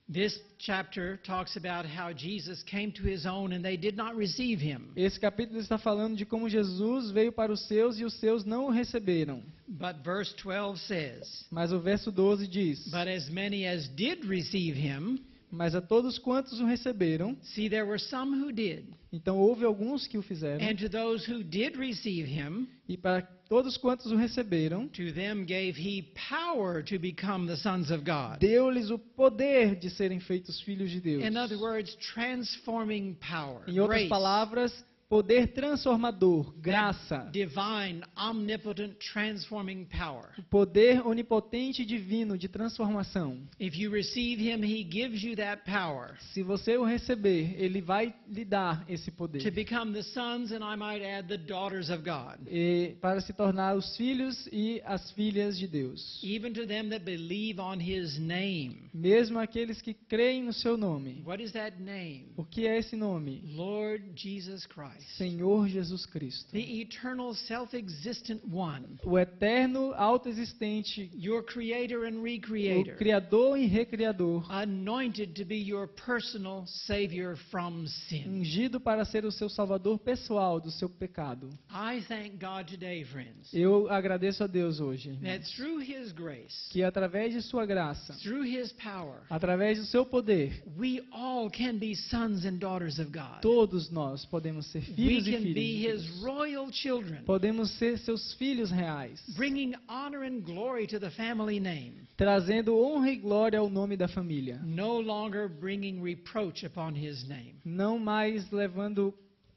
This chapter talks about how Jesus came to his own and they did not receive him. Esse capítulo está falando de como Jesus veio para os seus e os seus não o receberam. But verse 12 says, Mas o verso 12 diz: But as many as did receive him, Mas a todos quantos o receberam, see, there were some who did. então houve alguns que o fizeram, And to those who did receive him, e para todos quantos o receberam, to them gave he power to become the sons of God. deu-lhes o poder de serem feitos filhos de Deus. In other words, transforming power. Em outras Grace. palavras, poder transformador, graça, Divine, omnipotent, transforming power. o poder onipotente e divino de transformação. If you receive him, he gives you that power Se você o receber, ele vai lhe dar esse to poder. become the sons and I might add the daughters of God. E para se tornar os filhos e as filhas de Deus. Even to them that believe on his name. Mesmo aqueles que creem no seu nome. What is that name? O que é esse nome? Lord Jesus Christ. Senhor Jesus Cristo. The eternal self-existent one. O eterno, autoexistente, Your creator and o recreator. Criador e Recriador. Anointed to be your personal savior from sin. Ungido para ser o seu salvador pessoal do seu pecado. I thank God today, friends, Eu agradeço a Deus hoje, that irmãos, through his grace, que através de sua graça, through his power, através do seu poder, we all can be sons and daughters of God. todos nós podemos ser We filhos e can filhas be de his Deus. royal children, Podemos ser seus filhos reais, bringing honor and glory to the family name, trazendo honra e glória ao nome da família. no longer bringing reproach upon his name. Não mais levando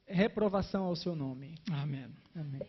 reprovação ao seu nome. Amen. Amém.